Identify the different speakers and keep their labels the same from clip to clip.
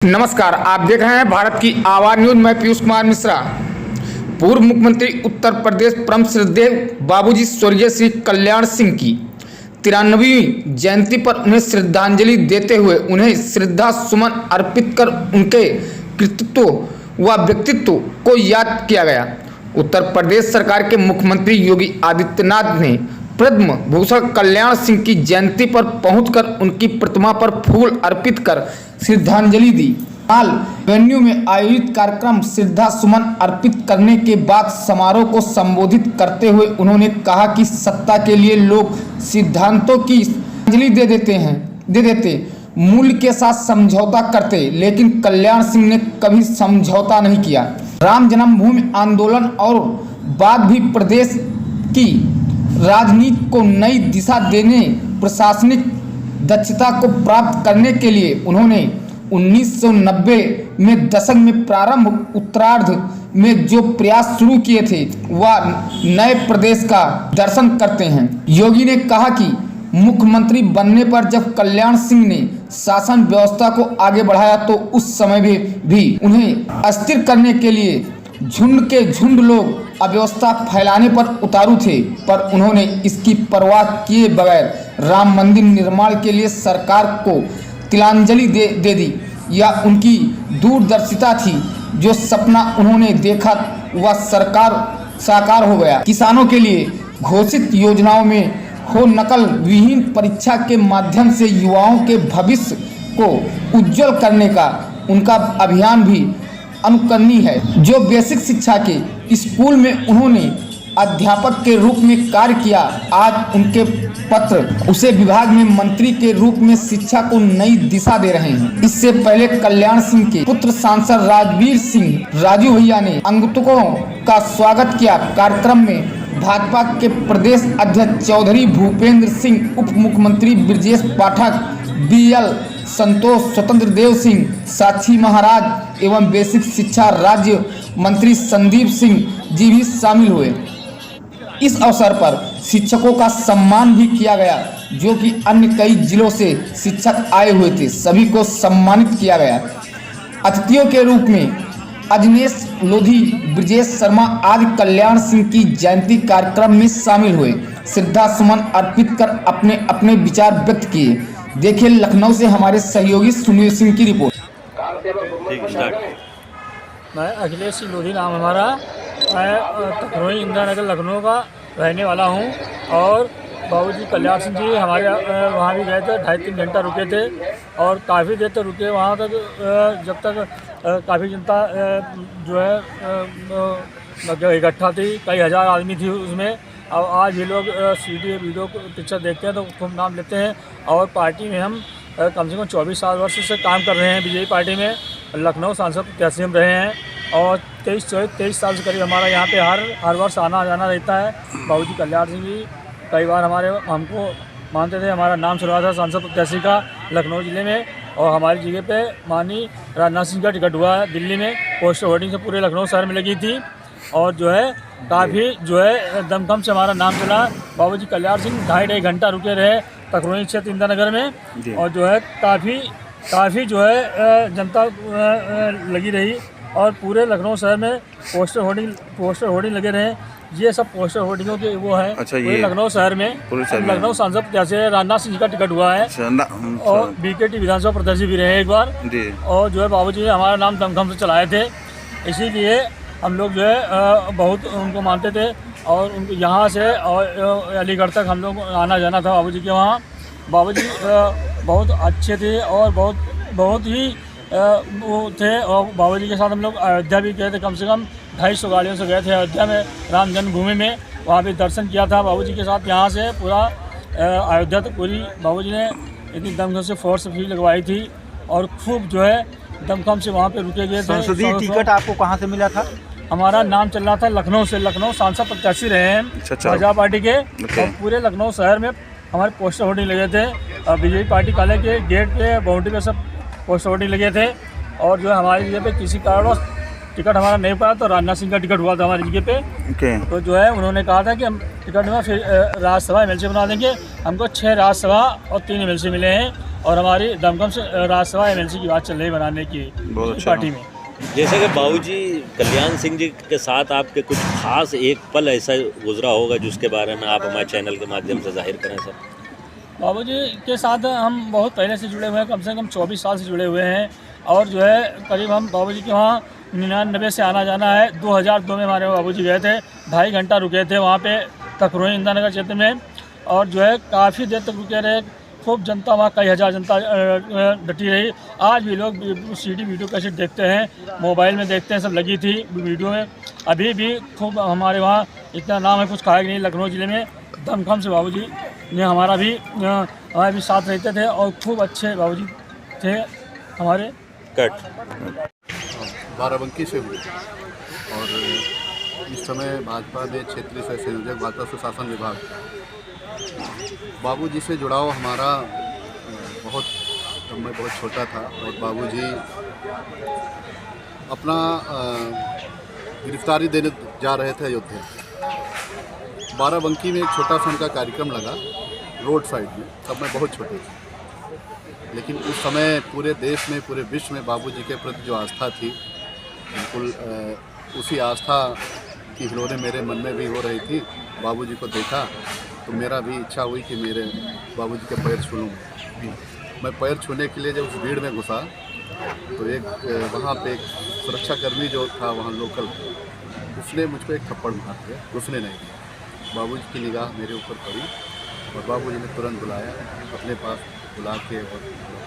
Speaker 1: नमस्कार, आप देख रहे हैं भारत की आवाज न्यूज। मैं पीयूष कुमार मिश्रा। पूर्व मुख्यमंत्री उत्तर प्रदेश परम श्रद्धेय बाबूजी स्वर्गीय श्री कल्याण सिंह की 93वीं जयंती पर उन्हें श्रद्धांजलि देते हुए उन्हें श्रद्धा सुमन अर्पित कर उनके कृतित्व व व्यक्तित्व को याद किया गया। उत्तर प्रदेश सरकार के मुख्यमंत्री योगी आदित्यनाथ ने पद्म भूषण कल्याण सिंह की जयंती पर पहुंचकर उनकी प्रतिमा पर फूल अर्पित कर श्रद्धांजलि दी। माल वेन्यू में आयोजित कार्यक्रम श्रद्धा सुमन अर्पित करने के बाद समारोह को संबोधित करते हुए उन्होंने कहा कि सत्ता के लिए लोग सिद्धांतों की श्रद्धांजलि दे देते, मूल्य के साथ समझौता करते, लेकिन कल्याण सिंह ने कभी समझौता नहीं किया। राम जन्मभूमि आंदोलन और बाद भी प्रदेश की राजनीति को नई दिशा देने, प्रशासनिक दक्षता को प्राप्त करने के लिए उन्होंने 1990 में दशक में प्रारंभ उत्तरार्ध में जो प्रयास शुरू किए थे वह नए प्रदेश का दर्शन करते हैं। योगी ने कहा कि मुख्यमंत्री बनने पर जब कल्याण सिंह ने शासन व्यवस्था को आगे बढ़ाया तो उस समय भी उन्हें अस्थिर करने के लिए झुंड के झुंड लोग अव्यवस्था फैलाने पर उतारू थे, पर उन्होंने इसकी परवाह किए बगैर राम मंदिर निर्माण के लिए सरकार को तिलांजलि दे दी। यह उनकी दूरदर्शिता थी। जो सपना उन्होंने देखा वह साकार हो गया। किसानों के लिए घोषित योजनाओं में हो नकल विहीन परीक्षा के माध्यम से युवाओं के भविष्य को उज्जवल करने का उनका अभियान भी अनुकरणीय है। जो बेसिक शिक्षा के स्कूल में उन्होंने अध्यापक के रूप में कार्य किया, आज उनके पत्र उसे विभाग में मंत्री के रूप में शिक्षा को नई दिशा दे रहे हैं। इससे पहले कल्याण सिंह के पुत्र सांसद राजवीर सिंह राजू भैया ने आगंतुकों का स्वागत किया। कार्यक्रम में भाजपा के प्रदेश अध्यक्ष चौधरी भूपेंद्र सिंह, उप मुख्यमंत्री ब्रजेश पाठक, BL संतोष, स्वतंत्र देव सिंह, साक्षी महाराज एवं बेसिक शिक्षा राज्य मंत्री संदीप सिंह जी भी शामिल हुए। इस अवसर पर शिक्षकों का सम्मान भी किया गया, जो कि अन्य कई जिलों से शिक्षक आए हुए थे। सभी को सम्मानित किया गया। अतिथियों के रूप में अजनेश लोधी, ब्रजेश शर्मा आदि कल्याण सिंह की जयंती कार्यक्रम में शामिल हुए। श्रद्धा सुमन अर्पित कर अपने अपने विचार व्यक्त किए। देखिए लखनऊ से हमारे सहयोगी सुनील सिंह की रिपोर्ट।
Speaker 2: मैं अखिलेश सिंह लोधी नाम हमारा। मैं तकरोही इंदिरा नगर लखनऊ का रहने वाला हूँ और बाबूजी कल्याण सिंह जी हमारे वहाँ भी गए थे। 2.5-3 घंटा रुके थे और काफ़ी देर तक रुके वहाँ तक, जब तक काफ़ी जनता जो है इकट्ठा थी। कई हज़ार आदमी थी उसमें। और आज भी लोग CD वीडियो पिक्चर देखते हैं तो खूब नाम लेते हैं। और पार्टी में हम कम से कम 24 साल वर्ष से काम कर रहे हैं। बीजेपी पार्टी में लखनऊ सांसद प्रत्याशी हम रहे हैं और 23 साल से करीब हमारा यहाँ पे हर वर्ष आना जाना रहता है। बाबूजी कल्याण सिंह जी कई बार हमको मानते थे। हमारा नाम चल रहा था सांसद प्रत्याशी का लखनऊ ज़िले में और हमारी जगह पे माननीय राजनाथ सिंह का टिकट हुआ है दिल्ली में। पोस्टर होर्डिंग से पूरे लखनऊ शहर में लगी थी और जो है काफ़ी जो है दमखम से हमारा नाम चला। बाबूजी कल्याण सिंह 2.5 घंटा रुके रहे तकरोही क्षेत्र इंदिरा नगर में और जो है काफ़ी जो है जनता लगी रही और पूरे लखनऊ शहर में पोस्टर होर्डिंग लगे रहे। ये सब पोस्टर होर्डिंगों के वो है। अच्छा, ये लखनऊ शहर में लखनऊ सांसद प्रत्याशी राजनाथ सिंह का टिकट हुआ है और BKT विधानसभा प्रत्याशी भी रहे एक बार। और जो है बाबूजी ने हमारा नाम दमखम से चलाए थे, इसीलिए हम लोग जो है बहुत उनको मानते थे। और उनको यहाँ से और अलीगढ़ तक हम लोग आना जाना था बाबूजी के वहाँ। बाबूजी बहुत अच्छे थे और बहुत ही वो थे। और बाबूजी के साथ हम लोग अयोध्या भी गए थे। कम से कम 250 गाड़ियों से गए थे अयोध्या में, राम जन्मभूमि में। वहाँ भी दर्शन किया था बाबूजी के साथ। यहाँ से पूरा अयोध्या तक पूरी बाबूजी ने इतनी दमखम से फोर्स भी लगवाई थी और खूब जो है दमखम से वहाँ पे रुके गए थे।
Speaker 3: संसदीय टिकट आपको कहाँ से मिला था?
Speaker 2: हमारा नाम चल रहा था लखनऊ से। लखनऊ सांसद प्रत्याशी रहे हैं भाजपा पार्टी के और पूरे लखनऊ शहर में हमारे पोस्टर होर्डिंग लगे थे। बीजेपी पार्टी कॉलेज के गेट पे, बाउंड्री पे सब पोस्टर होर्डिंग लगे थे। और जो है हमारी जगह पे किसी कारणवश टिकट हमारा नहीं पाया तो राजनाथ सिंह का टिकट हुआ था हमारी जगह पे। तो जो है उन्होंने कहा था कि हम टिकट में फिर राज्यसभा MLC बना देंगे। हमको 6 राज्यसभा और 3 MLC मिले हैं और हमारी दमदम से राज्यसभा एमएलसी की बात चल रही बनाने की पार्टी में।
Speaker 4: जैसे कि बाबूजी कल्याण सिंह जी के साथ आपके कुछ खास एक पल ऐसा गुजरा होगा जिसके बारे में आप हमारे चैनल के माध्यम से जाहिर करें सर।
Speaker 2: बाबूजी के साथ हम बहुत पहले से जुड़े हुए हैं, कम से कम 24 साल से जुड़े हुए हैं। और जो है करीब हम बाबूजी के वहाँ 99 से आना जाना है। 2002 में हमारे बाबूजी गए थे, 2.5 घंटा रुके थे वहाँ पे तकरोही इंदिरा नगर क्षेत्र में। और जो है काफ़ी देर तक रुके रहे, खूब जनता वहाँ, कई हज़ार जनता डटी रही। आज भी लोग सीडी वीडियो कैसेट देखते हैं, मोबाइल में देखते हैं, सब लगी थी वीडियो में। अभी भी खूब हमारे वहाँ इतना नाम है कुछ खाया कि नहीं। लखनऊ ज़िले में दमखम से बाबूजी ने हमारे भी साथ रहते थे और खूब अच्छे बाबूजी थे हमारे।
Speaker 4: कट
Speaker 5: बाराबंकी से हुए और इस समय भाजपा में क्षेत्रीय सह संयोजक भाजपा सुशासन विभाग। बाबूजी से जुड़ाव हमारा बहुत, जब मैं बहुत छोटा था और बाबूजी अपना गिरफ्तारी देने जा रहे थे अयोध्या। बाराबंकी में एक छोटा सा उनका कार्यक्रम लगा रोड साइड में, तब मैं बहुत छोटे थे। लेकिन उस समय पूरे देश में, पूरे विश्व में बाबूजी के प्रति जो आस्था थी, बिल्कुल उसी आस्था की हिलोरें मेरे मन में भी हो रही थी। बाबूजी को देखा तो मेरा भी इच्छा हुई कि मेरे बाबूजी के पैर छू लूँ। मैं पैर छूने के लिए जब उस भीड़ में घुसा तो एक वहाँ पे एक सुरक्षाकर्मी जो था वहाँ लोकल, उसने मुझ पर एक थप्पड़ मार दिया। उसने नहीं दिया, बाबूजी की निगाह मेरे ऊपर पड़ी और बाबूजी ने तुरंत बुलाया, अपने पास बुला के और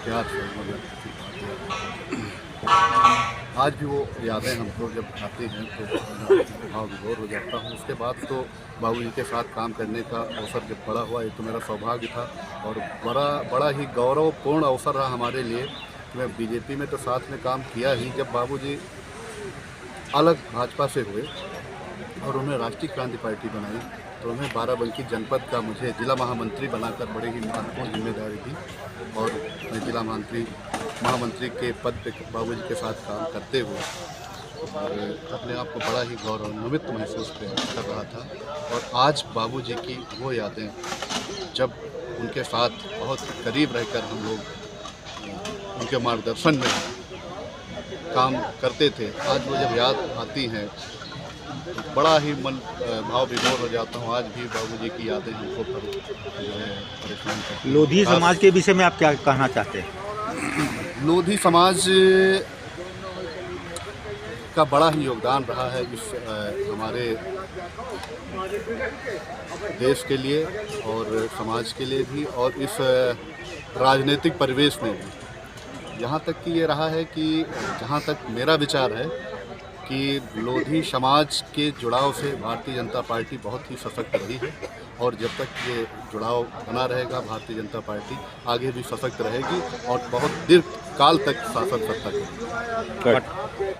Speaker 5: प्यार से मुझे। आज भी वो यादें हमको जब आती हैं तो भाव विभोर हो जाता हूँ। उसके बाद तो बाबूजी के साथ काम करने का अवसर जब बड़ा हुआ, ये तो मेरा सौभाग्य था और बड़ा ही गौरवपूर्ण अवसर रहा हमारे लिए। मैं बीजेपी में तो साथ में काम किया ही, जब बाबूजी अलग भाजपा से हुए और उन्हें राष्ट्रीय क्रांति पार्टी बनाई तो उन्हें बाराबंकी जनपद का मुझे जिला महामंत्री बनाकर बड़ी ही महत्वपूर्ण जिम्मेदारी दी और मैं जिला महामंत्री के पद पे बाबूजी के साथ काम करते हुए और अपने आप को बड़ा ही गौरवान्वित महसूस कर रहा था। और आज बाबूजी की वो यादें, जब उनके साथ बहुत करीब रहकर हम लोग उनके मार्गदर्शन में काम करते थे, आज वो जब याद आती हैं तो बड़ा ही मन भाव विभोर हो जाता हूँ। आज भी बाबूजी की यादें हमको जो है परेशान करती हैं।
Speaker 3: लोधी समाज के विषय में आप क्या कहना चाहते हैं?
Speaker 5: लोधी समाज का बड़ा ही योगदान रहा है इस हमारे देश के लिए और समाज के लिए भी और इस राजनीतिक परिवेश में भी। यहाँ तक कि ये रहा है कि जहाँ तक मेरा विचार है कि लोधी समाज के जुड़ाव से भारतीय जनता पार्टी बहुत ही सशक्त रही है और जब तक ये जुड़ाव बना रहेगा भारतीय जनता पार्टी आगे भी सशक्त रहेगी और बहुत दीर्घ काल तक शासन सत्ता करेगी।